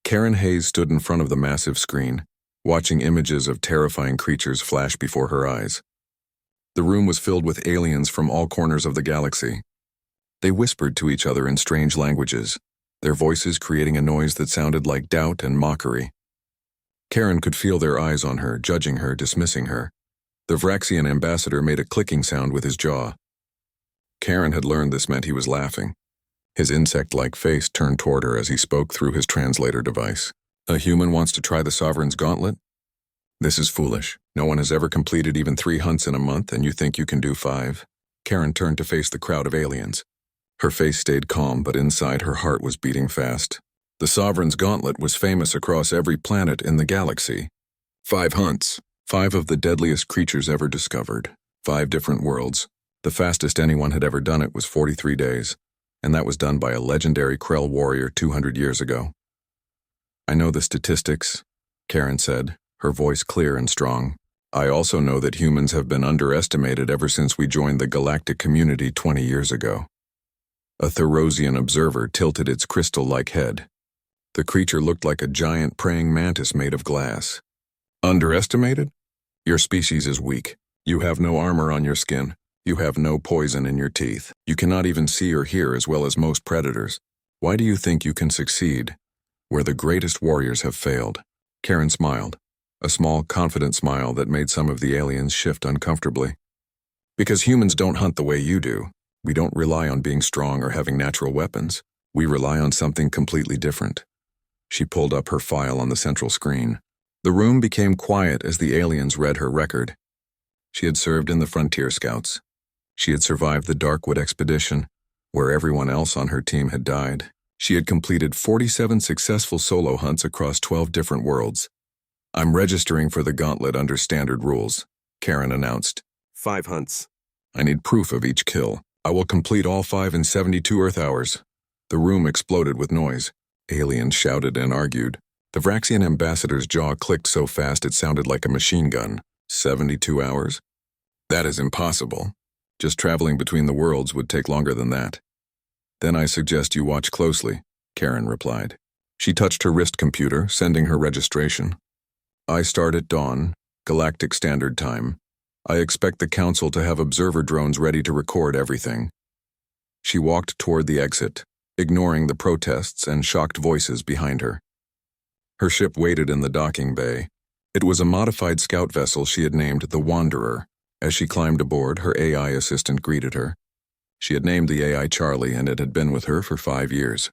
Karen Hayes stood in front of the massive screen, watching images of terrifying creatures flash before her eyes. The room was filled with aliens from all corners of the galaxy. They whispered to each other in strange languages, their voices creating a noise that sounded like doubt and mockery. Karen could feel their eyes on her, judging her, dismissing her. The Vraxian ambassador made a clicking sound with his jaw. Karen had learned this meant he was laughing. His insect-like face turned toward her as he spoke through his translator device. A human wants to try the Sovereign's gauntlet? This is foolish. No one has ever completed even 3 hunts in a month, and you think you can do 5? Karen turned to face the crowd of aliens. Her face stayed calm, but inside her heart was beating fast. The Sovereign's gauntlet was famous across every planet in the galaxy. 5 hunts. 5 of the deadliest creatures ever discovered. 5 different worlds. The fastest anyone had ever done it was 43 days, and that was done by a legendary Krell warrior 200 years ago. I know the statistics, Karen said, her voice clear and strong. I also know that humans have been underestimated ever since we joined the galactic community 20 years ago. A Therosian observer tilted its crystal-like head. The creature looked like a giant praying mantis made of glass. Underestimated? Your species is weak. You have no armor on your skin. You have no poison in your teeth. You cannot even see or hear as well as most predators. Why do you think you can succeed where the greatest warriors have failed? Karen smiled, a small, confident smile that made some of the aliens shift uncomfortably. Because humans don't hunt the way you do. We don't rely on being strong or having natural weapons. We rely on something completely different. She pulled up her file on the central screen. The room became quiet as the aliens read her record. She had served in the Frontier Scouts. She had survived the Darkwood expedition, where everyone else on her team had died. She had completed 47 successful solo hunts across 12 different worlds. I'm registering for the gauntlet under standard rules, Karen announced. 5 hunts. I need proof of each kill. I will complete all 5 in 72 Earth hours. The room exploded with noise. Aliens shouted and argued. The Vraxian ambassador's jaw clicked so fast it sounded like a machine gun. 72 hours? That is impossible. Just traveling between the worlds would take longer than that. Then I suggest you watch closely, Karen replied. She touched her wrist computer, sending her registration. I start at dawn, Galactic Standard Time. I expect the Council to have observer drones ready to record everything. She walked toward the exit, ignoring the protests and shocked voices behind her. Her ship waited in the docking bay. It was a modified scout vessel she had named the Wanderer. As she climbed aboard, her AI assistant greeted her. She had named the AI Charlie, and it had been with her for 5 years.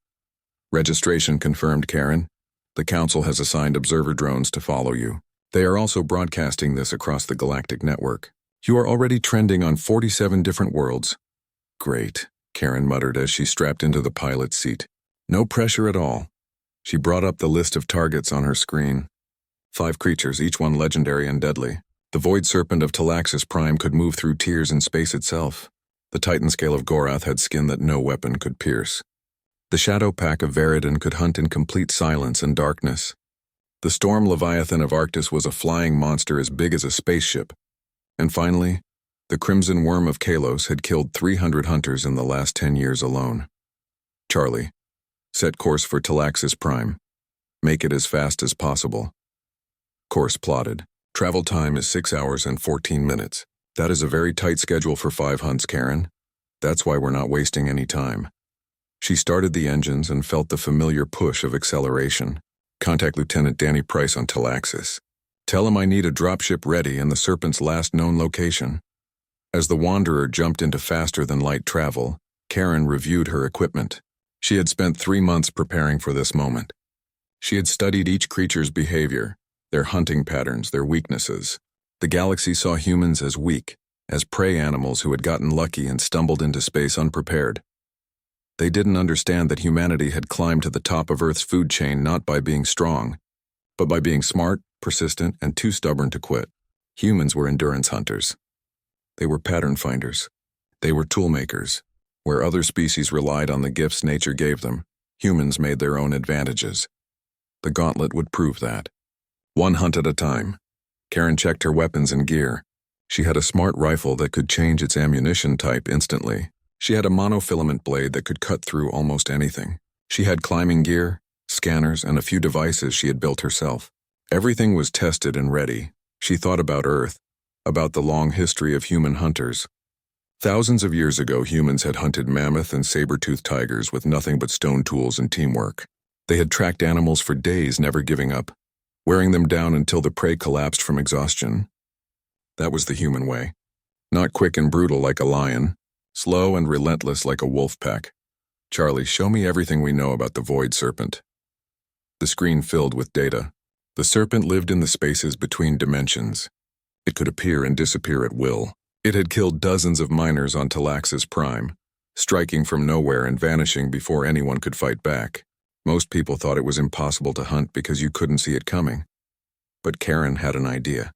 Registration confirmed, Karen. The Council has assigned observer drones to follow you. They are also broadcasting this across the galactic network. You are already trending on 47 different worlds. Great, Karen muttered as she strapped into the pilot's seat. No pressure at all. She brought up the list of targets on her screen. 5 creatures, each one legendary and deadly. The Void Serpent of Talaxis Prime could move through tears in space itself. The Titan Scale of Gorath had skin that no weapon could pierce. The Shadow Pack of Veridon could hunt in complete silence and darkness. The Storm Leviathan of Arctis was a flying monster as big as a spaceship. And finally, the Crimson Worm of Kalos had killed 300 hunters in the last 10 years alone. Charlie, set course for Talaxis Prime. Make it as fast as possible. Course plotted. Travel time is 6 hours and 14 minutes. That is a very tight schedule for 5 hunts, Karen. That's why we're not wasting any time. She started the engines and felt the familiar push of acceleration. Contact Lieutenant Danny Price on Talaxis. Tell him I need a dropship ready and the Serpent's last known location. As the Wanderer jumped into faster-than-light travel, Karen reviewed her equipment. She had spent 3 months preparing for this moment. She had studied each creature's behavior, their hunting patterns, their weaknesses. The galaxy saw humans as weak, as prey animals who had gotten lucky and stumbled into space unprepared. They didn't understand that humanity had climbed to the top of Earth's food chain not by being strong, but by being smart, persistent, and too stubborn to quit. Humans were endurance hunters. They were pattern finders. They were tool makers. Where other species relied on the gifts nature gave them, humans made their own advantages. The gauntlet would prove that. 1 hunt at a time. Karen checked her weapons and gear. She had a smart rifle that could change its ammunition type instantly. She had a monofilament blade that could cut through almost anything. She had climbing gear, scanners, and a few devices she had built herself. Everything was tested and ready. She thought about Earth, about the long history of human hunters. Thousands of years ago, humans had hunted mammoth and saber-toothed tigers with nothing but stone tools and teamwork. They had tracked animals for days, never giving up, wearing them down until the prey collapsed from exhaustion. That was the human way. Not quick and brutal like a lion, slow and relentless like a wolf pack. Charlie, show me everything we know about the Void Serpent. The screen filled with data. The serpent lived in the spaces between dimensions. It could appear and disappear at will. It had killed dozens of miners on Talaxis Prime, striking from nowhere and vanishing before anyone could fight back. Most people thought it was impossible to hunt because you couldn't see it coming. But Karen had an idea.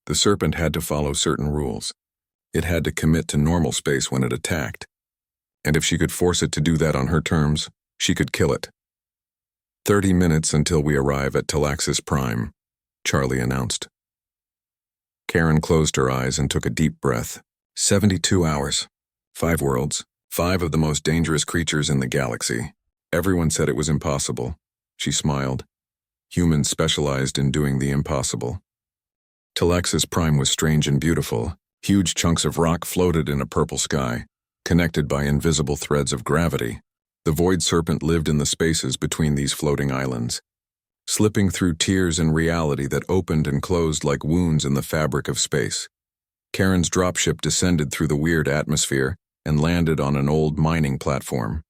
The serpent had to follow certain rules. It had to commit to normal space when it attacked. And if she could force it to do that on her terms, she could kill it. 30 minutes until we arrive at Talaxis Prime, Charlie announced. Karen closed her eyes and took a deep breath. 72 hours. 5 worlds. 5 of the most dangerous creatures in the galaxy. Everyone said it was impossible. She smiled. Humans specialized in doing the impossible. Talaxis Prime was strange and beautiful. Huge chunks of rock floated in a purple sky, connected by invisible threads of gravity. The Void Serpent lived in the spaces between these floating islands, slipping through tiers in reality that opened and closed like wounds in the fabric of space. Karen's dropship descended through the weird atmosphere and landed on an old mining platform.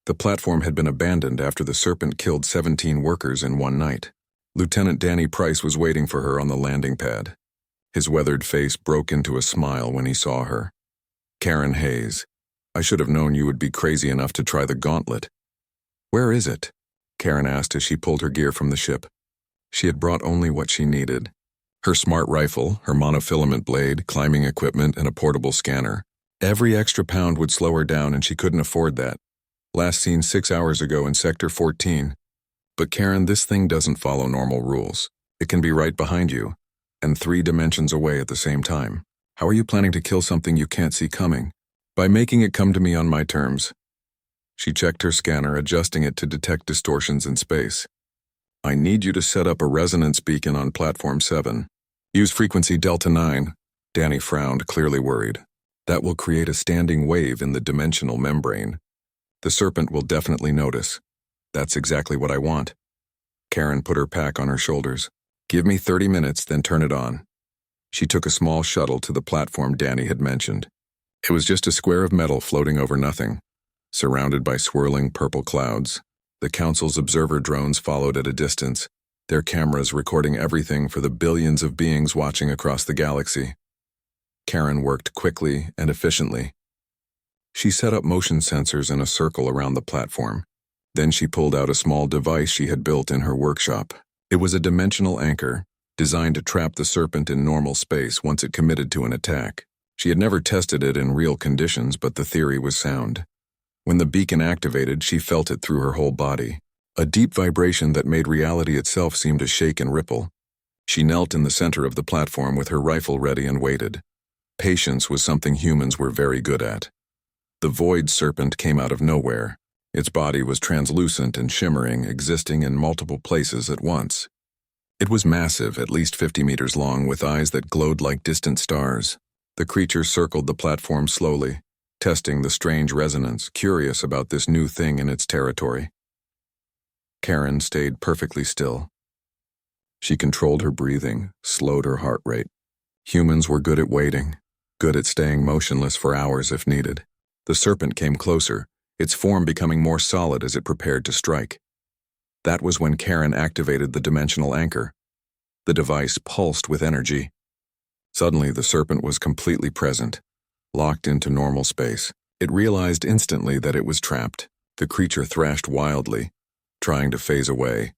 The platform had been abandoned after the serpent killed 17 workers in one night. Lieutenant Danny Price was waiting for her on the landing pad. His weathered face broke into a smile when he saw her. Karen Hayes, I should have known you would be crazy enough to try the gauntlet. Where is it? Karen asked as she pulled her gear from the ship. She had brought only what she needed. Her smart rifle, her monofilament blade, climbing equipment, and a portable scanner. Every extra pound would slow her down and she couldn't afford that. Last seen 6 hours ago in Sector 14. But Karen, this thing doesn't follow normal rules. It can be right behind you, and 3 dimensions away at the same time. How are you planning to kill something you can't see coming? By making it come to me on my terms. She checked her scanner, adjusting it to detect distortions in space. I need you to set up a resonance beacon on Platform 7. Use frequency Delta 9. Danny frowned, clearly worried. That will create a standing wave in the dimensional membrane. The serpent will definitely notice. That's exactly what I want. Karen put her pack on her shoulders. Give me 30 minutes, then turn it on. She took a small shuttle to the platform Danny had mentioned. It was just a square of metal floating over nothing, surrounded by swirling purple clouds. The Council's observer drones followed at a distance, their cameras recording everything for the billions of beings watching across the galaxy. Karen worked quickly and efficiently. She set up motion sensors in a circle around the platform. Then she pulled out a small device she had built in her workshop. It was a dimensional anchor, designed to trap the serpent in normal space once it committed to an attack. She had never tested it in real conditions, but the theory was sound. When the beacon activated, she felt it through her whole body. A deep vibration that made reality itself seem to shake and ripple. She knelt in the center of the platform with her rifle ready and waited. Patience was something humans were very good at. The Void Serpent came out of nowhere. Its body was translucent and shimmering, existing in multiple places at once. It was massive, at least 50 meters long, with eyes that glowed like distant stars. The creature circled the platform slowly, testing the strange resonance, curious about this new thing in its territory. Karen stayed perfectly still. She controlled her breathing, slowed her heart rate. Humans were good at waiting, good at staying motionless for hours if needed. The serpent came closer, its form becoming more solid as it prepared to strike. That was when Karen activated the dimensional anchor. The device pulsed with energy. Suddenly, the serpent was completely present, locked into normal space. It realized instantly that it was trapped. The creature thrashed wildly, trying to phase away,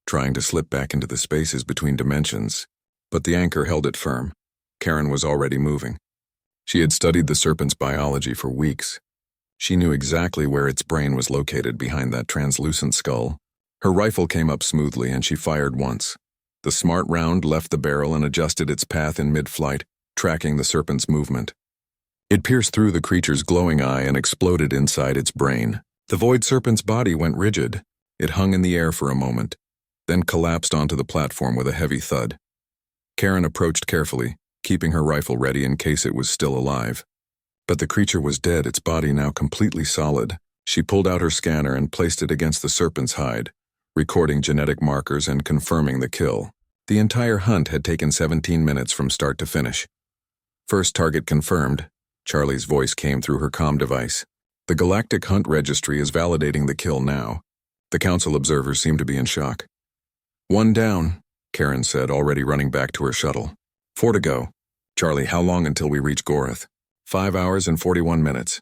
trying to slip back into the spaces between dimensions. But the anchor held it firm. Karen was already moving. She had studied the serpent's biology for weeks. She knew exactly where its brain was located behind that translucent skull. Her rifle came up smoothly and she fired once. The smart round left the barrel and adjusted its path in mid-flight, tracking the serpent's movement. It pierced through the creature's glowing eye and exploded inside its brain. The Void Serpent's body went rigid, It hung in the air for a moment, then collapsed onto the platform with a heavy thud. Karen approached carefully, keeping her rifle ready in case it was still alive. But the creature was dead, its body now completely solid. She pulled out her scanner and placed it against the serpent's hide, recording genetic markers and confirming the kill. The entire hunt had taken 17 minutes from start to finish. First target confirmed, Charlie's voice came through her comm device. The Galactic Hunt Registry is validating the kill now. The council observers seem to be in shock. One down, Karen said, already running back to her shuttle. 4 to go. Charlie, how long until we reach Gorath? 5 hours and 41 minutes.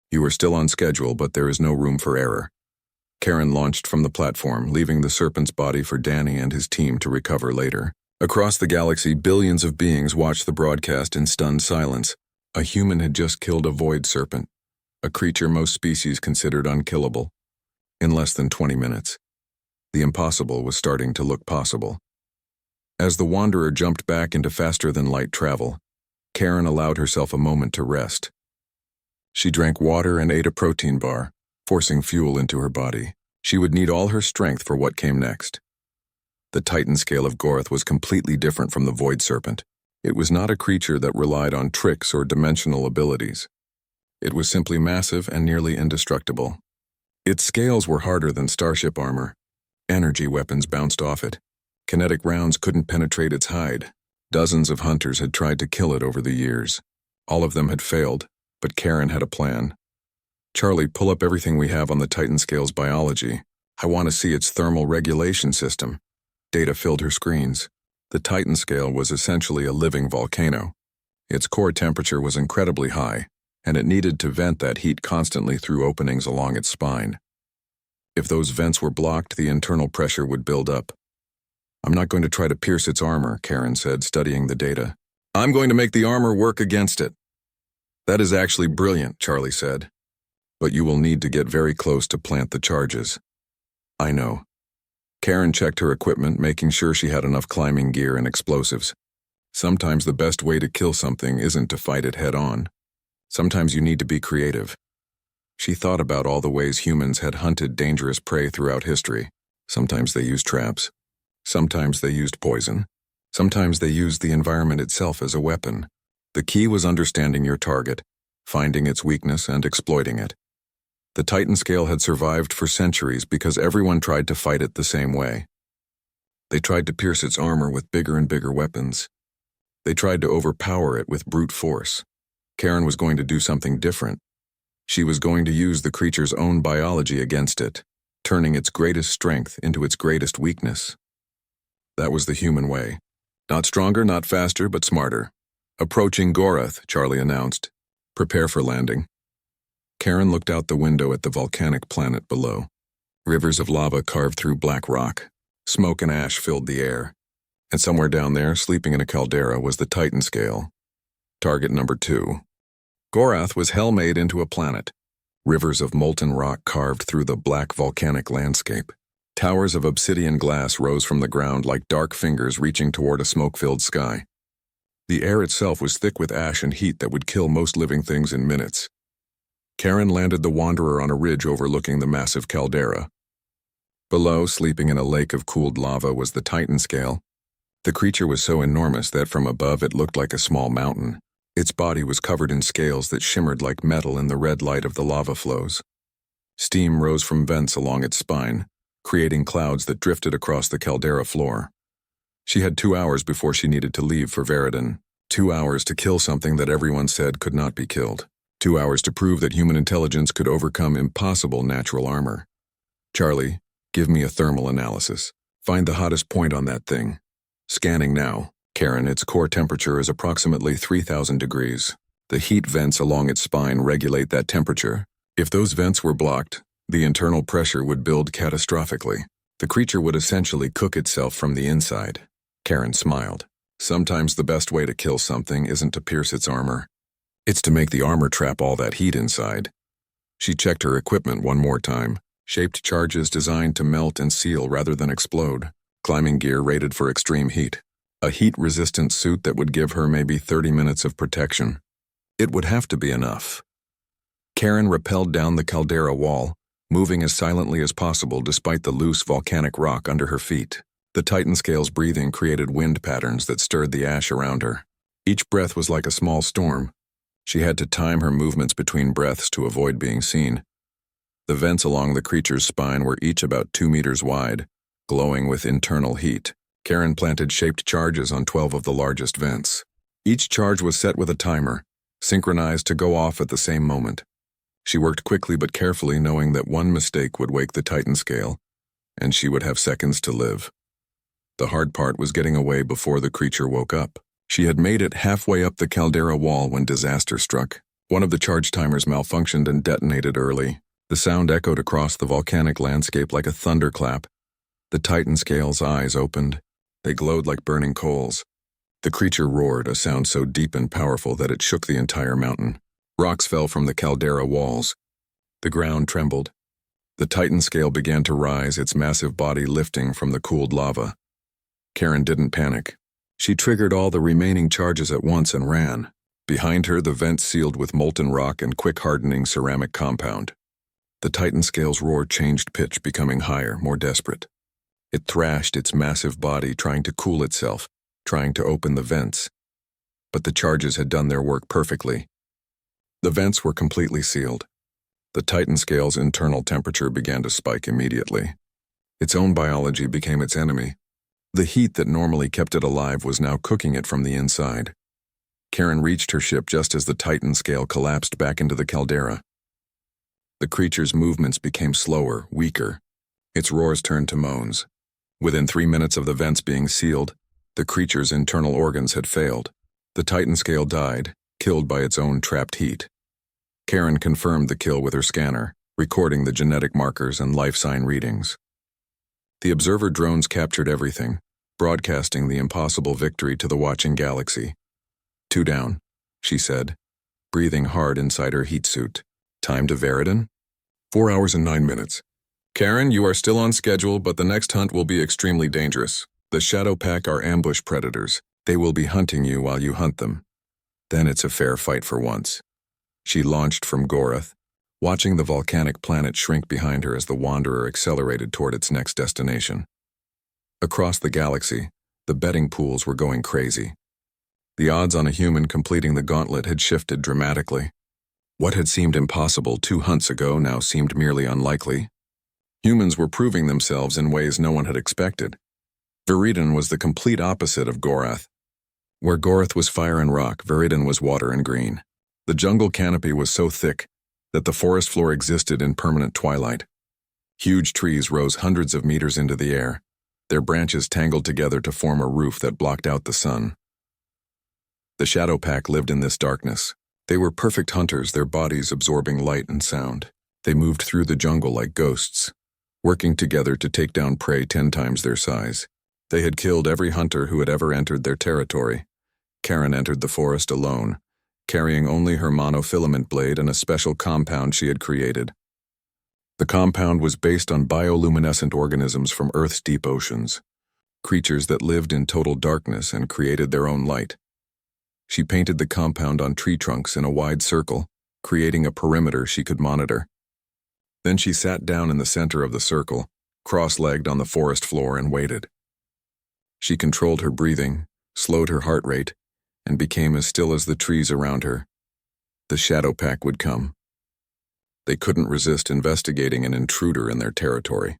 You are still on schedule, but there is no room for error. Karen launched from the platform, leaving the serpent's body for Danny and his team to recover later. Across the galaxy, billions of beings watched the broadcast in stunned silence. A human had just killed a void serpent, a creature most species considered unkillable, in less than 20 minutes. The impossible was starting to look possible. As the Wanderer jumped back into faster-than-light travel, Karen allowed herself a moment to rest. She drank water and ate a protein bar, forcing fuel into her body. She would need all her strength for what came next. The Titan scale of Gorath was completely different from the Void Serpent. It was not a creature that relied on tricks or dimensional abilities. It was simply massive and nearly indestructible. Its scales were harder than starship armor. Energy weapons bounced off it. Kinetic rounds couldn't penetrate its hide. Dozens of hunters had tried to kill it over the years. All of them had failed, but Karen had a plan. Charlie, pull up everything we have on the Titan scale's biology. I want to see its thermal regulation system. Data filled her screens. The Titan scale was essentially a living volcano. Its core temperature was incredibly high, and it needed to vent that heat constantly through openings along its spine. If those vents were blocked, the internal pressure would build up. I'm not going to try to pierce its armor, Karen said, studying the data. I'm going to make the armor work against it. That is actually brilliant, Charlie said. But you will need to get very close to plant the charges. I know. Karen checked her equipment, making sure she had enough climbing gear and explosives. Sometimes the best way to kill something isn't to fight it head-on. Sometimes you need to be creative. She thought about all the ways humans had hunted dangerous prey throughout history. Sometimes they used traps. Sometimes they used poison. Sometimes they used the environment itself as a weapon. The key was understanding your target, finding its weakness and exploiting it. The Titan scale had survived for centuries because everyone tried to fight it the same way. They tried to pierce its armor with bigger and bigger weapons. They tried to overpower it with brute force. Karen was going to do something different. She was going to use the creature's own biology against it, turning its greatest strength into its greatest weakness. That was the human way. Not stronger, not faster, but smarter. Approaching Gorath, Charlie announced. Prepare for landing. Karen looked out the window at the volcanic planet below. Rivers of lava carved through black rock. Smoke and ash filled the air. And somewhere down there, sleeping in a caldera, was the Titan scale. Target number 2. Gorath was hell made into a planet. Rivers of molten rock carved through the black volcanic landscape. Towers of obsidian glass rose from the ground like dark fingers reaching toward a smoke-filled sky. The air itself was thick with ash and heat that would kill most living things in minutes. Karen landed the Wanderer on a ridge overlooking the massive caldera. Below, sleeping in a lake of cooled lava, was the Titan scale. The creature was so enormous that from above it looked like a small mountain. Its body was covered in scales that shimmered like metal in the red light of the lava flows. Steam rose from vents along its spine, creating clouds that drifted across the caldera floor. She had 2 hours before she needed to leave for Veridon. 2 hours to kill something that everyone said could not be killed. 2 hours to prove that human intelligence could overcome impossible natural armor. Charlie, give me a thermal analysis. Find the hottest point on that thing. Scanning now. Karen, its core temperature is approximately 3,000 degrees. The heat vents along its spine regulate that temperature. If those vents were blocked, the internal pressure would build catastrophically. The creature would essentially cook itself from the inside. Karen smiled. Sometimes the best way to kill something isn't to pierce its armor. It's to make the armor trap all that heat inside. She checked her equipment one more time. Shaped charges designed to melt and seal rather than explode. Climbing gear rated for extreme heat. A heat-resistant suit that would give her maybe 30 minutes of protection. It would have to be enough. Karen rappelled down the caldera wall, moving as silently as possible despite the loose volcanic rock under her feet. The Titan scale's breathing created wind patterns that stirred the ash around her. Each breath was like a small storm. She had to time her movements between breaths to avoid being seen. The vents along the creature's spine were each about 2 meters wide, glowing with internal heat. Karen planted shaped charges on 12 of the largest vents. Each charge was set with a timer, synchronized to go off at the same moment. She worked quickly but carefully, knowing that one mistake would wake the Titan scale, and she would have seconds to live. The hard part was getting away before the creature woke up. She had made it halfway up the caldera wall when disaster struck. One of the charge timers malfunctioned and detonated early. The sound echoed across the volcanic landscape like a thunderclap. The Titan scale's eyes opened. They glowed like burning coals. The creature roared, a sound so deep and powerful that it shook the entire mountain. Rocks fell from the caldera walls. The ground trembled. The Titan scale began to rise, its massive body lifting from the cooled lava. Karen didn't panic. She triggered all the remaining charges at once and ran. Behind her, the vents sealed with molten rock and quick-hardening ceramic compound. The Titan scale's roar changed pitch, becoming higher, more desperate. It thrashed its massive body, trying to cool itself, trying to open the vents. But the charges had done their work perfectly. The vents were completely sealed. The Titan scale's internal temperature began to spike immediately. Its own biology became its enemy. The heat that normally kept it alive was now cooking it from the inside. Karen reached her ship just as the Titan scale collapsed back into the caldera. The creature's movements became slower, weaker. Its roars turned to moans. Within 3 minutes of the vents being sealed, the creature's internal organs had failed. The Titan scale died, killed by its own trapped heat. Karen confirmed the kill with her scanner, recording the genetic markers and life sign readings. The observer drones captured everything, broadcasting the impossible victory to the watching galaxy. 2 down, she said, breathing hard inside her heat suit. Time to Veridan? 4 hours and 9 minutes. Karen, you are still on schedule, but the next hunt will be extremely dangerous. The Shadow Pack are ambush predators. They will be hunting you while you hunt them. Then it's a fair fight for once. She launched from Gorath, watching the volcanic planet shrink behind her as the Wanderer accelerated toward its next destination. Across the galaxy, the betting pools were going crazy. The odds on a human completing the gauntlet had shifted dramatically. What had seemed impossible 2 hunts ago now seemed merely unlikely. Humans were proving themselves in ways no one had expected. Veridan was the complete opposite of Gorath. Where Gorath was fire and rock, Veridan was water and green. The jungle canopy was so thick that the forest floor existed in permanent twilight. Huge trees rose hundreds of meters into the air, their branches tangled together to form a roof that blocked out the sun. The Shadow Pack lived in this darkness. They were perfect hunters, their bodies absorbing light and sound. They moved through the jungle like ghosts, working together to take down prey 10 times their size. They had killed every hunter who had ever entered their territory. Karen entered the forest alone, carrying only her monofilament blade and a special compound she had created. The compound was based on bioluminescent organisms from Earth's deep oceans, creatures that lived in total darkness and created their own light. She painted the compound on tree trunks in a wide circle, creating a perimeter she could monitor. Then she sat down in the center of the circle, cross-legged on the forest floor, and waited. She controlled her breathing, slowed her heart rate, and became as still as the trees around her. The Shadow Pack would come. They couldn't resist investigating an intruder in their territory.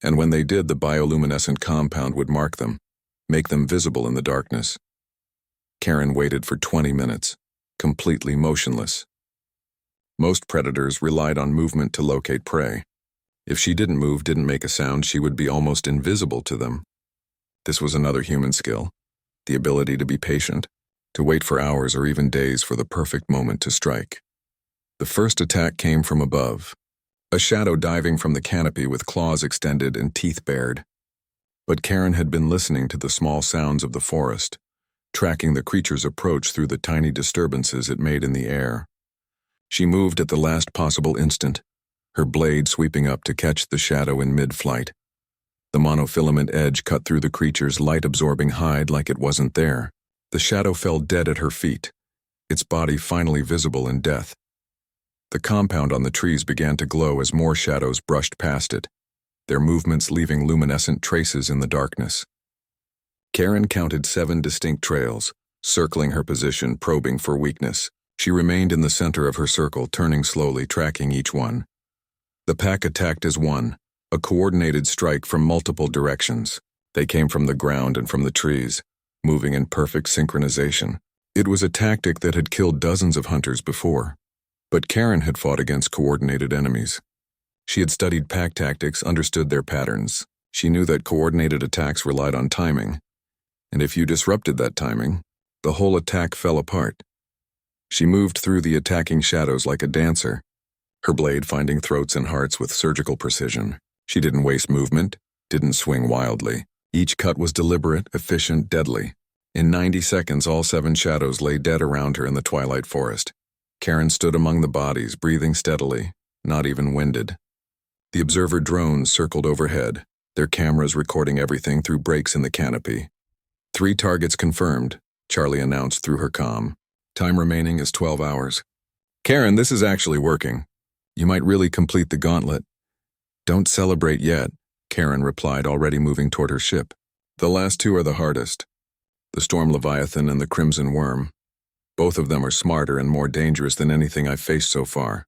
And when they did, the bioluminescent compound would mark them, make them visible in the darkness. Karen waited for 20 minutes, completely motionless. Most predators relied on movement to locate prey. If she didn't move, didn't make a sound, she would be almost invisible to them. This was another human skill, the ability to be patient, to wait for hours or even days for the perfect moment to strike. The first attack came from above, a shadow diving from the canopy with claws extended and teeth bared. But Karen had been listening to the small sounds of the forest, tracking the creature's approach through the tiny disturbances it made in the air. She moved at the last possible instant, her blade sweeping up to catch the shadow in mid-flight. The monofilament edge cut through the creature's light-absorbing hide like it wasn't there. The shadow fell dead at her feet, its body finally visible in death. The compound on the trees began to glow as more shadows brushed past it, their movements leaving luminescent traces in the darkness. Karen counted 7 distinct trails, circling her position, probing for weakness. She remained in the center of her circle, turning slowly, tracking each one. The pack attacked as one, a coordinated strike from multiple directions. They came from the ground and from the trees, moving in perfect synchronization. It was a tactic that had killed dozens of hunters before. But Karen had fought against coordinated enemies. She had studied pack tactics, understood their patterns. She knew that coordinated attacks relied on timing, and if you disrupted that timing, the whole attack fell apart. She moved through the attacking shadows like a dancer, her blade finding throats and hearts with surgical precision. She didn't waste movement, didn't swing wildly. Each cut was deliberate, efficient, deadly. In 90 seconds, all 7 shadows lay dead around her in the twilight forest. Karen stood among the bodies, breathing steadily, not even winded. The observer drones circled overhead, their cameras recording everything through breaks in the canopy. 3 targets confirmed, Charlie announced through her comm. Time remaining is 12 hours. Karen, this is actually working. You might really complete the gauntlet. Don't celebrate yet, Karen replied, already moving toward her ship. The last 2 are the hardest. The Storm Leviathan and the Crimson Worm. Both of them are smarter and more dangerous than anything I've faced so far.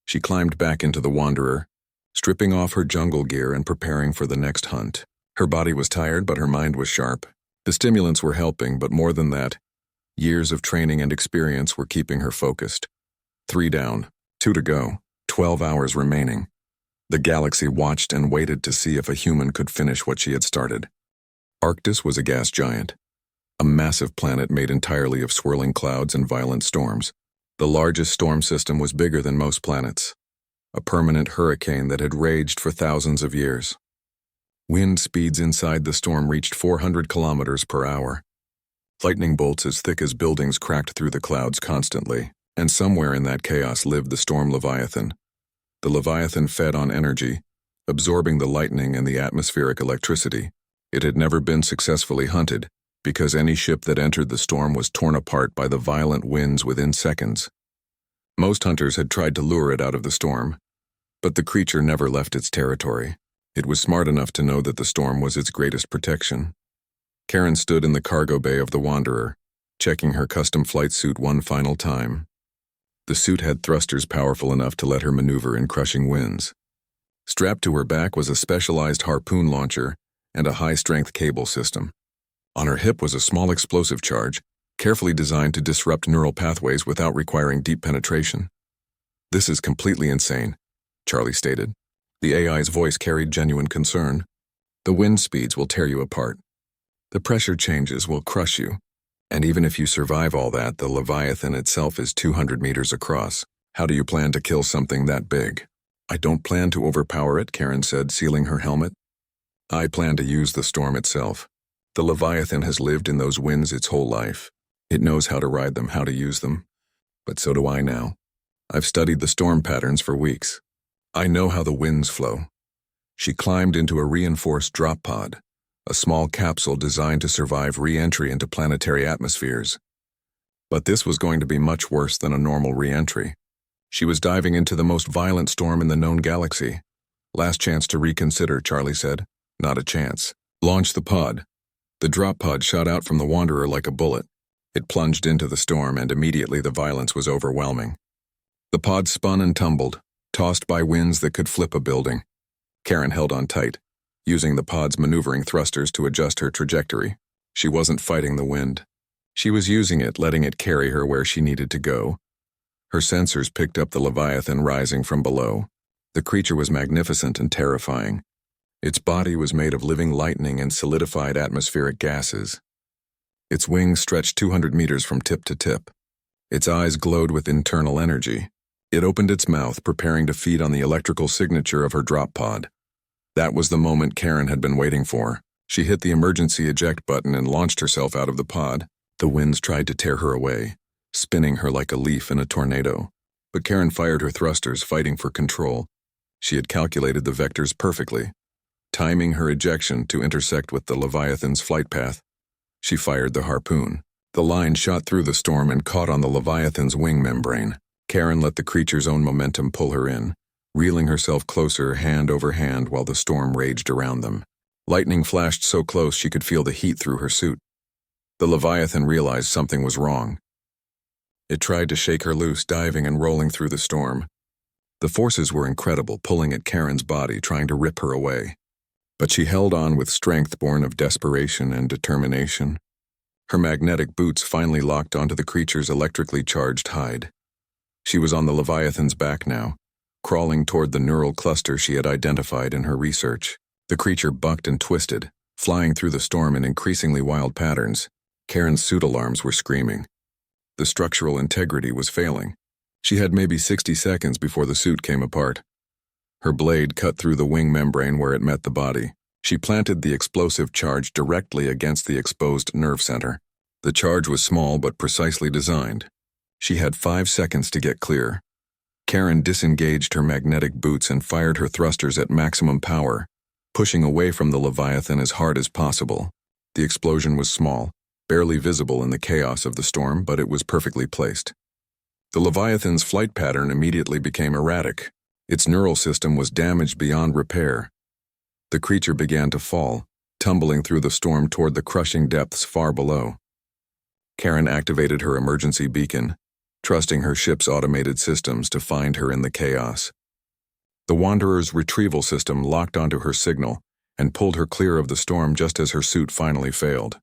She climbed back into the Wanderer, stripping off her jungle gear and preparing for the next hunt. Her body was tired, but her mind was sharp. The stimulants were helping, but more than that, years of training and experience were keeping her focused. 3 down, 2 to go, 12 hours remaining. The galaxy watched and waited to see if a human could finish what she had started. Arctis was a gas giant, a massive planet made entirely of swirling clouds and violent storms. The largest storm system was bigger than most planets, a permanent hurricane that had raged for thousands of years. Wind speeds inside the storm reached 400 kilometers per hour. Lightning bolts as thick as buildings cracked through the clouds constantly, and somewhere in that chaos lived the Storm Leviathan. The Leviathan fed on energy, absorbing the lightning and the atmospheric electricity. It had never been successfully hunted, because any ship that entered the storm was torn apart by the violent winds within seconds. Most hunters had tried to lure it out of the storm, but the creature never left its territory. It was smart enough to know that the storm was its greatest protection. Karen stood in the cargo bay of the Wanderer, checking her custom flight suit one final time. The suit had thrusters powerful enough to let her maneuver in crushing winds. Strapped to her back was a specialized harpoon launcher and a high-strength cable system. On her hip was a small explosive charge, carefully designed to disrupt neural pathways without requiring deep penetration. "This is completely insane," Charlie stated. The AI's voice carried genuine concern. "The wind speeds will tear you apart. The pressure changes will crush you. And even if you survive all that, the Leviathan itself is 200 meters across. How do you plan to kill something that big?" "I don't plan to overpower it," Karen said, sealing her helmet. "I plan to use the storm itself. The Leviathan has lived in those winds its whole life. It knows how to ride them, how to use them. But so do I now. I've studied the storm patterns for weeks. I know how the winds flow." She climbed into a reinforced drop pod, a small capsule designed to survive re-entry into planetary atmospheres. But this was going to be much worse than a normal re-entry. She was diving into the most violent storm in the known galaxy. "Last chance to reconsider," Charlie said. "Not a chance. Launch the pod." The drop pod shot out from the Wanderer like a bullet. It plunged into the storm, and immediately the violence was overwhelming. The pod spun and tumbled, tossed by winds that could flip a building. Karen held on tight, using the pod's maneuvering thrusters to adjust her trajectory. She wasn't fighting the wind. She was using it, letting it carry her where she needed to go. Her sensors picked up the Leviathan rising from below. The creature was magnificent and terrifying. Its body was made of living lightning and solidified atmospheric gases. Its wings stretched 200 meters from tip to tip. Its eyes glowed with internal energy. It opened its mouth, preparing to feed on the electrical signature of her drop pod. That was the moment Karen had been waiting for. She hit the emergency eject button and launched herself out of the pod. The winds tried to tear her away, spinning her like a leaf in a tornado. But Karen fired her thrusters, fighting for control. She had calculated the vectors perfectly, timing her ejection to intersect with the Leviathan's flight path. She fired the harpoon. The line shot through the storm and caught on the Leviathan's wing membrane. Karen let the creature's own momentum pull her in, reeling herself closer hand over hand while the storm raged around them. Lightning flashed so close she could feel the heat through her suit. The Leviathan realized something was wrong. It tried to shake her loose, diving and rolling through the storm. The forces were incredible, pulling at Karen's body, trying to rip her away. But she held on with strength born of desperation and determination. Her magnetic boots finally locked onto the creature's electrically charged hide. She was on the Leviathan's back now, crawling toward the neural cluster she had identified in her research. The creature bucked and twisted, flying through the storm in increasingly wild patterns. Karen's suit alarms were screaming. The structural integrity was failing. She had maybe 60 seconds before the suit came apart. Her blade cut through the wing membrane where it met the body. She planted the explosive charge directly against the exposed nerve center. The charge was small but precisely designed. She had 5 seconds to get clear. Karen disengaged her magnetic boots and fired her thrusters at maximum power, pushing away from the Leviathan as hard as possible. The explosion was small, barely visible in the chaos of the storm, but it was perfectly placed. The Leviathan's flight pattern immediately became erratic. Its neural system was damaged beyond repair. The creature began to fall, tumbling through the storm toward the crushing depths far below. Karen activated her emergency beacon, trusting her ship's automated systems to find her in the chaos. The Wanderer's retrieval system locked onto her signal and pulled her clear of the storm just as her suit finally failed.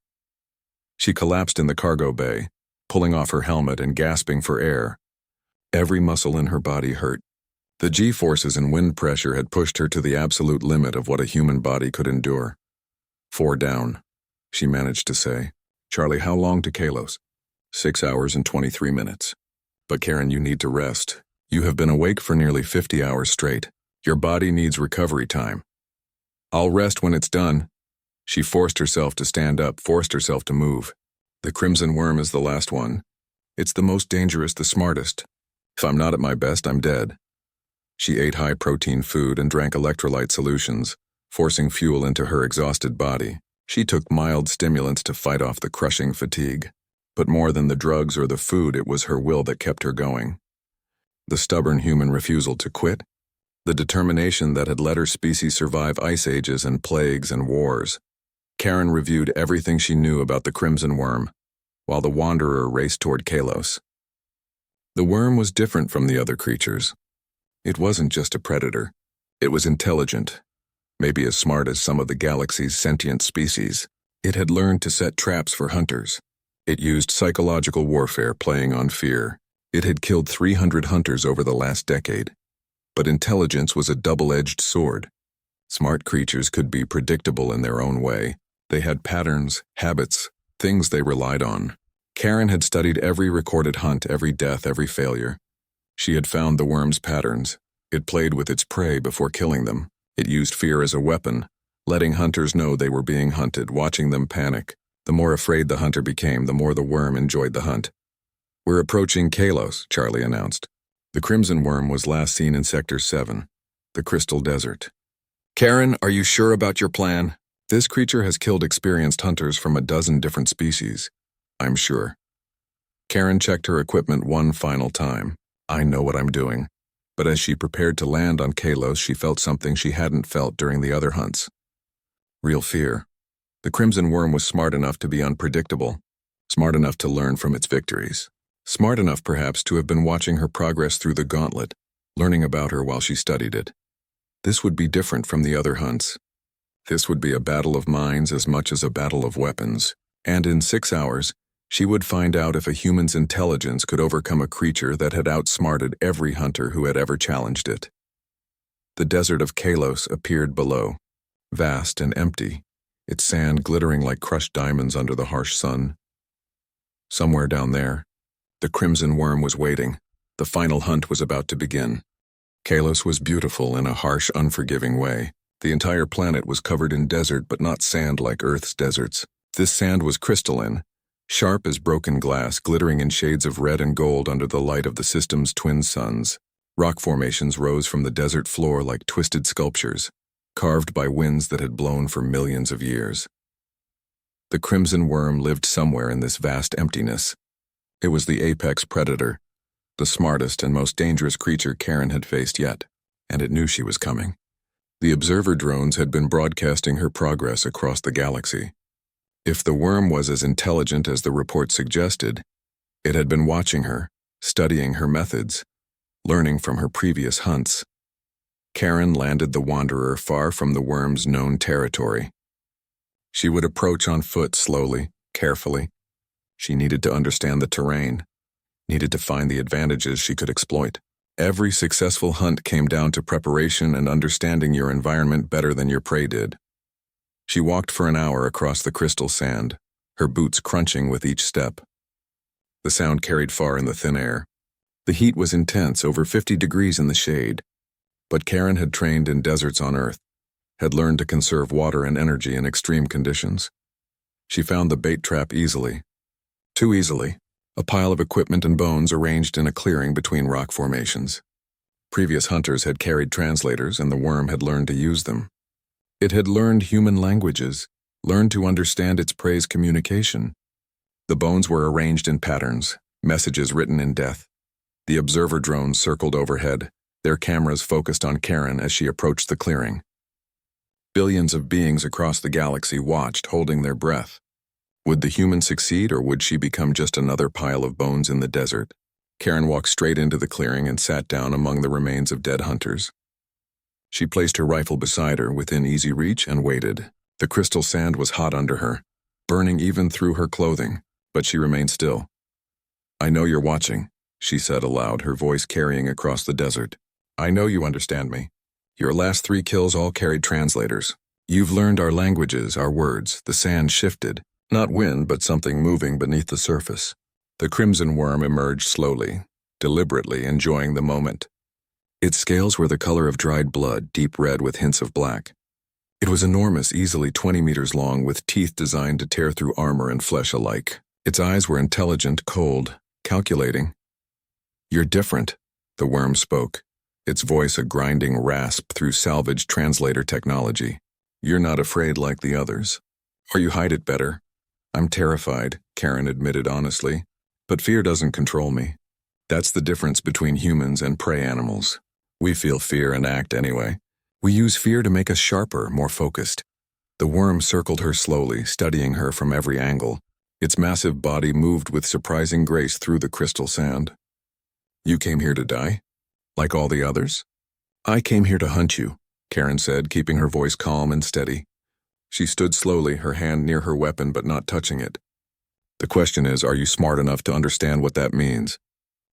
She collapsed in the cargo bay, pulling off her helmet and gasping for air. Every muscle in her body hurt. The G-forces and wind pressure had pushed her to the absolute limit of what a human body could endure. 4 down, she managed to say. Charlie, how long to Kalos? 6 hours and 23 minutes. But Karen, you need to rest. You have been awake for nearly 50 hours straight. Your body needs recovery time. I'll rest when it's done. She forced herself to stand up, forced herself to move. The Crimson Worm is the last one. It's the most dangerous, the smartest. If I'm not at my best, I'm dead. She ate high-protein food and drank electrolyte solutions, forcing fuel into her exhausted body. She took mild stimulants to fight off the crushing fatigue. But more than the drugs or the food, it was her will that kept her going. The stubborn human refusal to quit. The determination that had let her species survive ice ages and plagues and wars. Karen reviewed everything she knew about the Crimson Worm, while the Wanderer raced toward Kalos. The worm was different from the other creatures. It wasn't just a predator. It was intelligent, maybe as smart as some of the galaxy's sentient species. It had learned to set traps for hunters. It used psychological warfare, playing on fear. It had killed 300 hunters over the last decade. But intelligence was a double-edged sword. Smart creatures could be predictable in their own way. They had patterns, habits, things they relied on. Karen had studied every recorded hunt, every death, every failure. She had found the worm's patterns. It played with its prey before killing them. It used fear as a weapon, letting hunters know they were being hunted, watching them panic. The more afraid the hunter became, the more the worm enjoyed the hunt. We're approaching Kalos, Charlie announced. The Crimson Worm was last seen in Sector 7, the Crystal Desert. Karen, are you sure about your plan? This creature has killed experienced hunters from a dozen different species. I'm sure. Karen checked her equipment one final time. I know what I'm doing. But as she prepared to land on Kalos, she felt something she hadn't felt during the other hunts. Real fear. The Crimson Worm was smart enough to be unpredictable, smart enough to learn from its victories, smart enough perhaps to have been watching her progress through the gauntlet, learning about her while she studied it. This would be different from the other hunts. This would be a battle of minds as much as a battle of weapons, and in 6 hours, she would find out if a human's intelligence could overcome a creature that had outsmarted every hunter who had ever challenged it. The desert of Kalos appeared below, vast and empty, its sand glittering like crushed diamonds under the harsh sun. Somewhere down there, the Crimson Worm was waiting. The final hunt was about to begin. Kalos was beautiful in a harsh, unforgiving way. The entire planet was covered in desert, but not sand like Earth's deserts. This sand was crystalline, sharp as broken glass, glittering in shades of red and gold under the light of the system's twin suns. Rock formations rose from the desert floor like twisted sculptures, carved by winds that had blown for millions of years. The Crimson Worm lived somewhere in this vast emptiness. It was the apex predator, the smartest and most dangerous creature Karen had faced yet, and it knew she was coming. The observer drones had been broadcasting her progress across the galaxy. If the worm was as intelligent as the report suggested, it had been watching her, studying her methods, learning from her previous hunts. Karen landed the Wanderer far from the worm's known territory. She would approach on foot slowly, carefully. She needed to understand the terrain, needed to find the advantages she could exploit. Every successful hunt came down to preparation and understanding your environment better than your prey did. She walked for an hour across the crystal sand, her boots crunching with each step. The sound carried far in the thin air. The heat was intense, over 50 degrees in the shade. But Karen had trained in deserts on Earth, had learned to conserve water and energy in extreme conditions. She found the bait trap easily. Too easily. A pile of equipment and bones arranged in a clearing between rock formations. Previous hunters had carried translators, and the worm had learned to use them. It had learned human languages, learned to understand its prey's communication. The bones were arranged in patterns, messages written in death. The observer drones circled overhead, their cameras focused on Karen as she approached the clearing. Billions of beings across the galaxy watched, holding their breath. Would the human succeed, or would she become just another pile of bones in the desert? Karen walked straight into the clearing and sat down among the remains of dead hunters. She placed her rifle beside her, within easy reach, and waited. The crystal sand was hot under her, burning even through her clothing, but she remained still. "I know you're watching," she said aloud, her voice carrying across the desert. "I know you understand me. Your last 3 kills all carried translators. You've learned our languages, our words." The sand shifted. Not wind, but something moving beneath the surface. The crimson worm emerged slowly, deliberately enjoying the moment. Its scales were the color of dried blood, deep red with hints of black. It was enormous, easily 20 meters long, with teeth designed to tear through armor and flesh alike. Its eyes were intelligent, cold, calculating. "You're different," the worm spoke, its voice a grinding rasp through salvaged translator technology. "You're not afraid like the others. Or you hide it better." "I'm terrified," Karen admitted honestly, "but fear doesn't control me. That's the difference between humans and prey animals. We feel fear and act anyway. We use fear to make us sharper, more focused." The worm circled her slowly, studying her from every angle. Its massive body moved with surprising grace through the crystal sand. "You came here to die? Like all the others?" "I came here to hunt you," Karen said, keeping her voice calm and steady. She stood slowly, her hand near her weapon but not touching it. "The question is, are you smart enough to understand what that means?"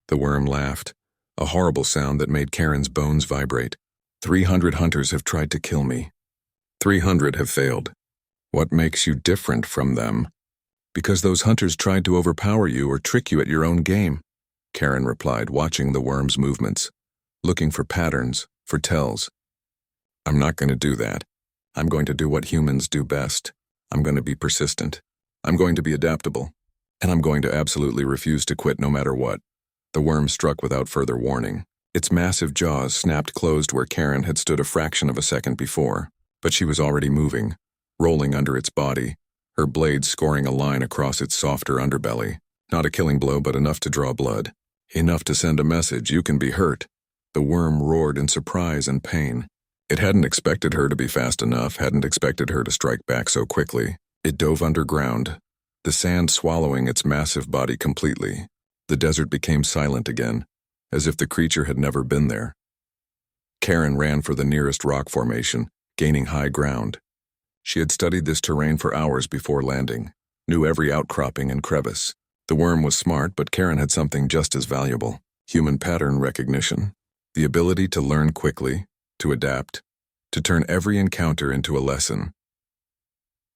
The worm laughed, a horrible sound that made Karen's bones vibrate. 300 hunters have tried to kill me. 300 have failed. What makes you different from them?" "Because those hunters tried to overpower you or trick you at your own game," Karen replied, watching the worm's movements, looking for patterns, for tells. "I'm not going to do that. I'm going to do what humans do best. I'm going to be persistent. I'm going to be adaptable. And I'm going to absolutely refuse to quit no matter what." The worm struck without further warning. Its massive jaws snapped closed where Karen had stood a fraction of a second before, but she was already moving, rolling under its body, her blades scoring a line across its softer underbelly. Not a killing blow, but enough to draw blood. Enough to send a message: you can be hurt. The worm roared in surprise and pain. It hadn't expected her to be fast enough, hadn't expected her to strike back so quickly. It dove underground, the sand swallowing its massive body completely. The desert became silent again, as if the creature had never been there. Karen ran for the nearest rock formation, gaining high ground. She had studied this terrain for hours before landing, knew every outcropping and crevice. The worm was smart, but Karen had something just as valuable: human pattern recognition. The ability to learn quickly, to adapt, to turn every encounter into a lesson.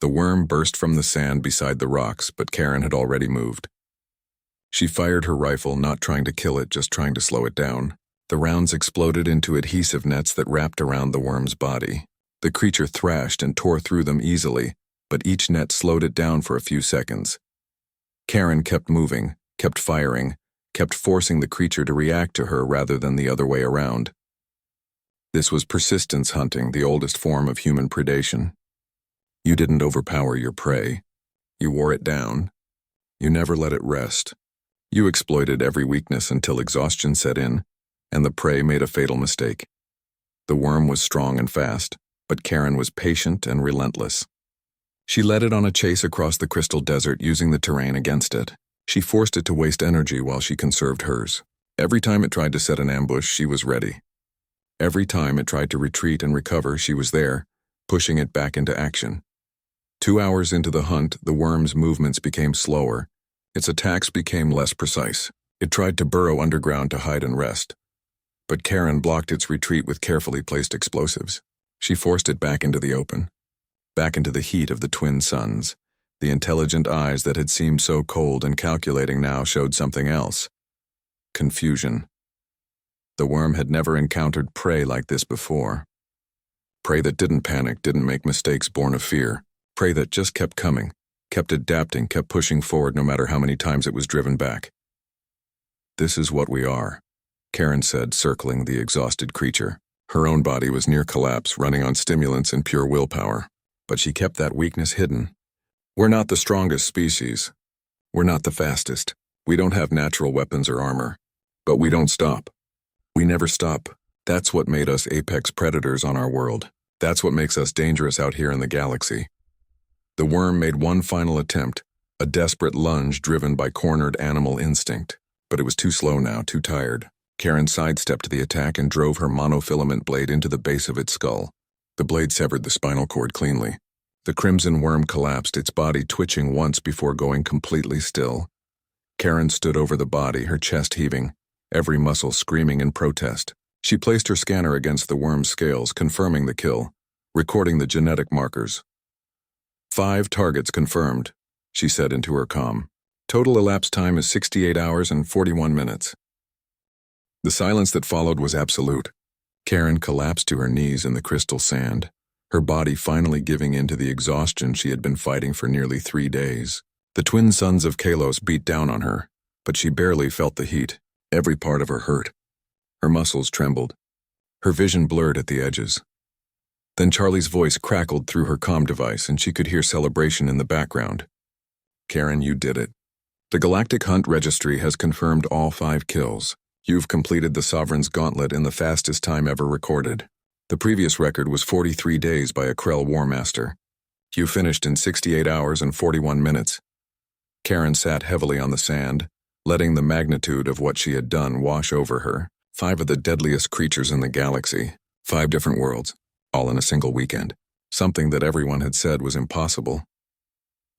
The worm burst from the sand beside the rocks, but Karen had already moved. She fired her rifle, not trying to kill it, just trying to slow it down. The rounds exploded into adhesive nets that wrapped around the worm's body. The creature thrashed and tore through them easily, but each net slowed it down for a few seconds. Karen kept moving, kept firing, kept forcing the creature to react to her rather than the other way around. This was persistence hunting, the oldest form of human predation. You didn't overpower your prey. You wore it down. You never let it rest. You exploited every weakness until exhaustion set in, and the prey made a fatal mistake. The worm was strong and fast, but Karen was patient and relentless. She led it on a chase across the crystal desert using the terrain against it. She forced it to waste energy while she conserved hers. Every time it tried to set an ambush, she was ready. Every time it tried to retreat and recover, she was there, pushing it back into action. 2 hours into the hunt, the worm's movements became slower. Its attacks became less precise. It tried to burrow underground to hide and rest. But Karen blocked its retreat with carefully placed explosives. She forced it back into the open, back into the heat of the twin suns. The intelligent eyes that had seemed so cold and calculating now showed something else. Confusion. The worm had never encountered prey like this before. Prey that didn't panic, didn't make mistakes born of fear. Prey that just kept coming, kept adapting, kept pushing forward no matter how many times it was driven back. "This is what we are," Karen said, circling the exhausted creature. Her own body was near collapse, running on stimulants and pure willpower. But she kept that weakness hidden. "We're not the strongest species. We're not the fastest. We don't have natural weapons or armor. But we don't stop. We never stop. That's what made us apex predators on our world. That's what makes us dangerous out here in the galaxy." The worm made one final attempt, a desperate lunge driven by cornered animal instinct. But it was too slow now, too tired. Karen sidestepped the attack and drove her monofilament blade into the base of its skull. The blade severed the spinal cord cleanly. The crimson worm collapsed, its body twitching once before going completely still. Karen stood over the body, her chest heaving, every muscle screaming in protest. She placed her scanner against the worm's scales, confirming the kill, recording the genetic markers. 5 targets confirmed, she said into her comm. Total elapsed time is 68 hours and 41 minutes. The silence that followed was absolute. Karen collapsed to her knees in the crystal sand, her body finally giving in to the exhaustion she had been fighting for nearly 3 days. The twin suns of Kalos beat down on her, but she barely felt the heat. Every part of her hurt. Her muscles trembled. Her vision blurred at the edges. Then Charlie's voice crackled through her comm device and she could hear celebration in the background. "Karen, you did it. The Galactic Hunt Registry has confirmed all 5 kills. You've completed the Sovereign's Gauntlet in the fastest time ever recorded. The previous record was 43 days by a Krell War Master. You finished in 68 hours and 41 minutes. Karen sat heavily on the sand, letting the magnitude of what she had done wash over her. 5 of the deadliest creatures in the galaxy, 5 different worlds, all in a single weekend. Something that everyone had said was impossible.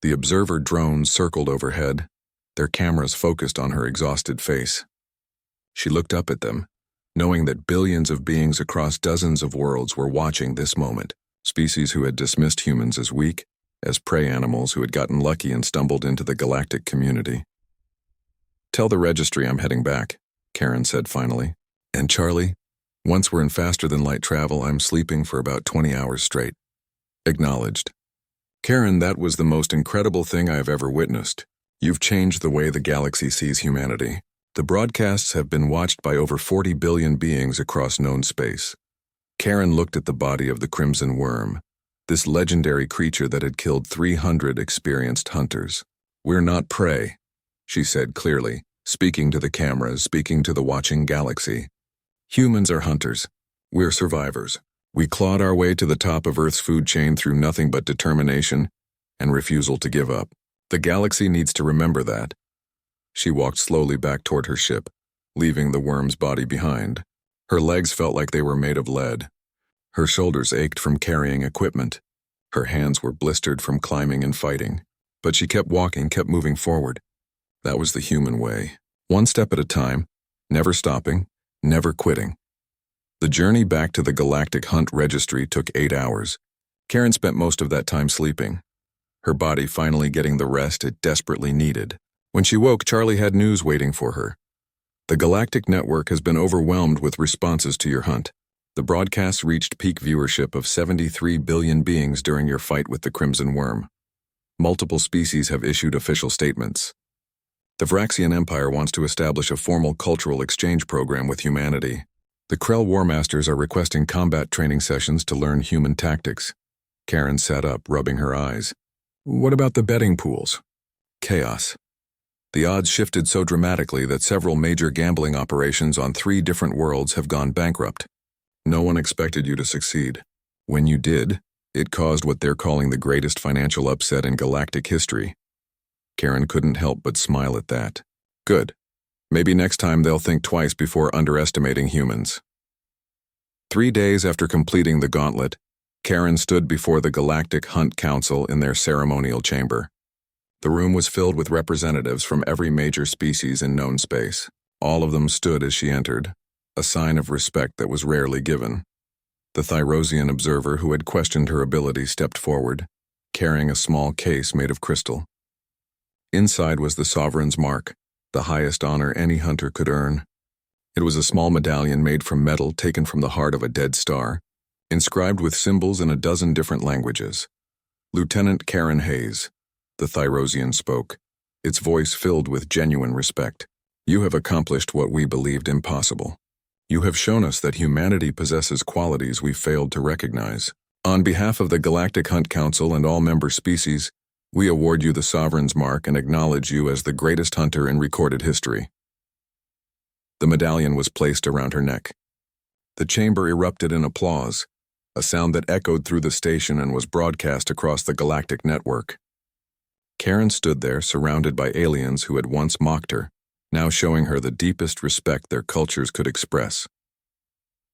The observer drones circled overhead, their cameras focused on her exhausted face. She looked up at them, knowing that billions of beings across dozens of worlds were watching this moment, species who had dismissed humans as weak, as prey animals who had gotten lucky and stumbled into the galactic community. "Tell the registry I'm heading back," Karen said finally. "And Charlie, once we're in faster-than-light travel, I'm sleeping for about 20 hours straight." Acknowledged. "Karen, that was the most incredible thing I have ever witnessed. You've changed the way the galaxy sees humanity. The broadcasts have been watched by over 40 billion beings across known space." Karen looked at the body of the crimson worm, this legendary creature that had killed 300 experienced hunters. "We're not prey," she said clearly, speaking to the cameras, speaking to the watching galaxy. "Humans are hunters. We're survivors. We clawed our way to the top of Earth's food chain through nothing but determination and refusal to give up. The galaxy needs to remember that." She walked slowly back toward her ship, leaving the worm's body behind. Her legs felt like they were made of lead. Her shoulders ached from carrying equipment. Her hands were blistered from climbing and fighting. But she kept walking, kept moving forward. That was the human way. One step at a time, never stopping, never quitting. The journey back to the Galactic Hunt Registry took 8 hours. Karen spent most of that time sleeping, her body finally getting the rest it desperately needed. When she woke, Charlie had news waiting for her. "The Galactic Network has been overwhelmed with responses to your hunt. The broadcasts reached peak viewership of 73 billion beings during your fight with the Crimson Worm. Multiple species have issued official statements. The Vraxian Empire wants to establish a formal cultural exchange program with humanity. The Krell War Masters are requesting combat training sessions to learn human tactics." Karen sat up, rubbing her eyes. "What about the betting pools?" "Chaos. The odds shifted so dramatically that several major gambling operations on 3 different worlds have gone bankrupt. No one expected you to succeed. When you did, it caused what they're calling the greatest financial upset in galactic history. Karen couldn't help but smile at that. Good. Maybe next time they'll think twice before underestimating humans. 3 days after completing the gauntlet, Karen stood before the Galactic Hunt Council in their ceremonial chamber. The room was filled with representatives from every major species in known space. All of them stood as she entered, a sign of respect that was rarely given. The Thyrosian observer who had questioned her ability stepped forward, carrying a small case made of crystal. Inside was the Sovereign's Mark, the highest honor any hunter could earn. It was a small medallion made from metal taken from the heart of a dead star, inscribed with symbols in a dozen different languages. Lieutenant Karen Hayes, the Thyrosian spoke, its voice filled with genuine respect. You have accomplished what we believed impossible. You have shown us that humanity possesses qualities we failed to recognize. On behalf of the Galactic Hunt Council and all member species, we award you the Sovereign's Mark and acknowledge you as the greatest hunter in recorded history. The medallion was placed around her neck. The chamber erupted in applause, a sound that echoed through the station and was broadcast across the galactic network. Karen stood there, surrounded by aliens who had once mocked her, now showing her the deepest respect their cultures could express.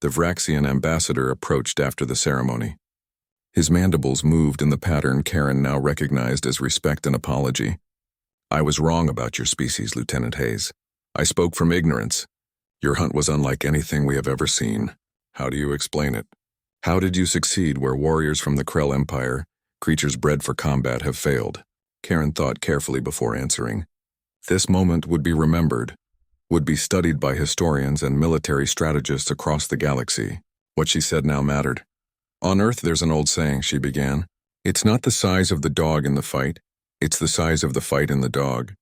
The Vraxian ambassador approached after the ceremony. His mandibles moved in the pattern Karen now recognized as respect and apology. I was wrong about your species, Lieutenant Hayes. I spoke from ignorance. Your hunt was unlike anything we have ever seen. How do you explain it? How did you succeed where warriors from the Krell Empire, creatures bred for combat, have failed? Karen thought carefully before answering. This moment would be remembered, would be studied by historians and military strategists across the galaxy. What she said now mattered. On Earth there's an old saying, she began. It's not the size of the dog in the fight, it's the size of the fight in the dog.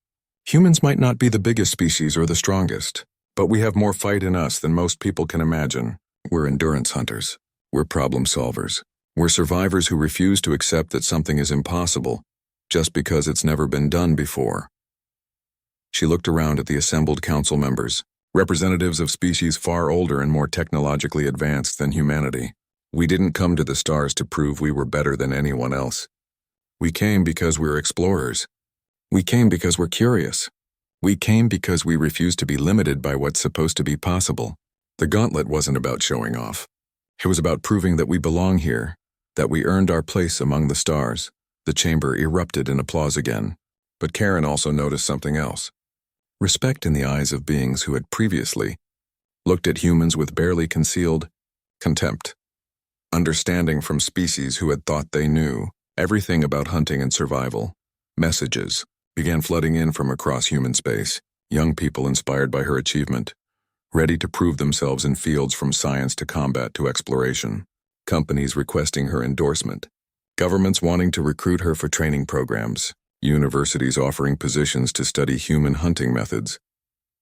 Humans might not be the biggest species or the strongest, but we have more fight in us than most people can imagine. We're endurance hunters. We're problem solvers. We're survivors who refuse to accept that something is impossible just because it's never been done before. She looked around at the assembled council members, representatives of species far older and more technologically advanced than humanity. We didn't come to the stars to prove we were better than anyone else. We came because we're explorers. We came because we're curious. We came because we refuse to be limited by what's supposed to be possible. The gauntlet wasn't about showing off. It was about proving that we belong here, that we earned our place among the stars. The chamber erupted in applause again, but Karen also noticed something else. Respect in the eyes of beings who had previously looked at humans with barely concealed contempt. Understanding from species who had thought they knew everything about hunting and survival. Messages began flooding in from across human space, young people inspired by her achievement, ready to prove themselves in fields from science to combat to exploration, companies requesting her endorsement, governments wanting to recruit her for training programs, universities offering positions to study human hunting methods.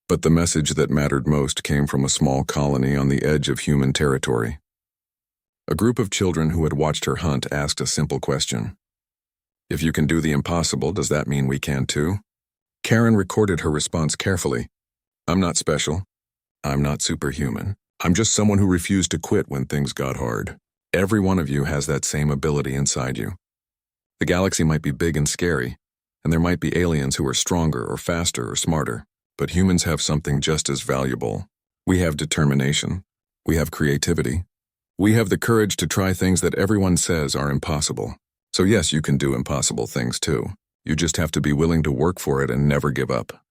But the message that mattered most came from a small colony on the edge of human territory. A group of children who had watched her hunt asked a simple question. If you can do the impossible, does that mean we can too? Karen recorded her response carefully. I'm not special. I'm not superhuman. I'm just someone who refused to quit when things got hard. Every one of you has that same ability inside you. The galaxy might be big and scary, and there might be aliens who are stronger or faster or smarter, but humans have something just as valuable. We have determination. We have creativity. We have the courage to try things that everyone says are impossible. So yes, you can do impossible things too. You just have to be willing to work for it and never give up.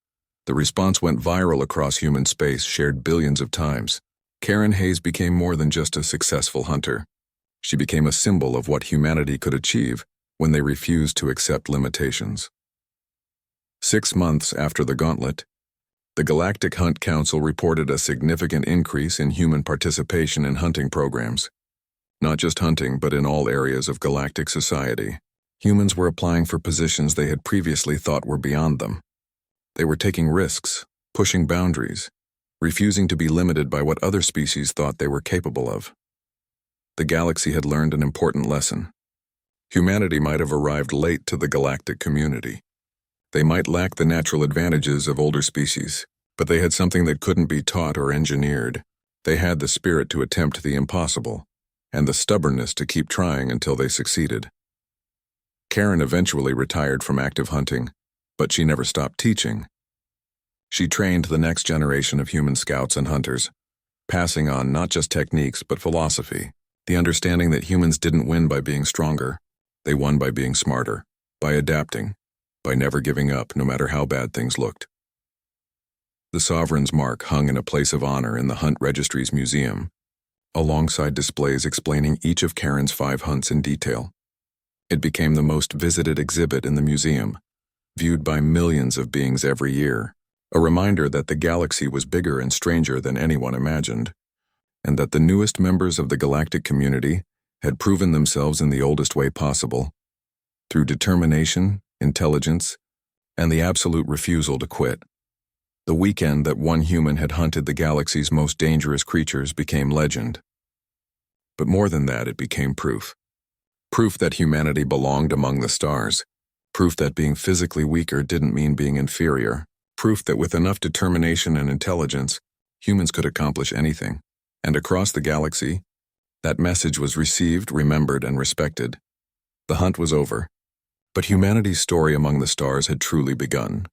The response went viral across human space, shared billions of times. Karen Hayes became more than just a successful hunter. She became a symbol of what humanity could achieve when they refused to accept limitations. 6 months after the gauntlet, the Galactic Hunt Council reported a significant increase in human participation in hunting programs. Not just hunting, but in all areas of galactic society. Humans were applying for positions they had previously thought were beyond them. They were taking risks, pushing boundaries, refusing to be limited by what other species thought they were capable of. The galaxy had learned an important lesson. Humanity might have arrived late to the galactic community, They might lack the natural advantages of older species, but they had something that couldn't be taught or engineered. They had the spirit to attempt the impossible, and the stubbornness to keep trying until they succeeded. Karen eventually retired from active hunting, but she never stopped teaching. She trained the next generation of human scouts and hunters, passing on not just techniques but philosophy, the understanding that humans didn't win by being stronger, they won by being smarter, by adapting, by never giving up no matter how bad things looked. The Sovereign's mark hung in a place of honor in the Hunt Registry's museum, alongside displays explaining each of Karen's 5 hunts in detail. It became the most visited exhibit in the museum, viewed by millions of beings every year, a reminder that the galaxy was bigger and stranger than anyone imagined, and that the newest members of the galactic community had proven themselves in the oldest way possible, through determination, intelligence, and the absolute refusal to quit. The weekend that one human had hunted the galaxy's most dangerous creatures became legend. But more than that, it became proof. Proof that humanity belonged among the stars. Proof that being physically weaker didn't mean being inferior. Proof that with enough determination and intelligence, humans could accomplish anything. And across the galaxy, that message was received, remembered, and respected. The hunt was over, but humanity's story among the stars had truly begun.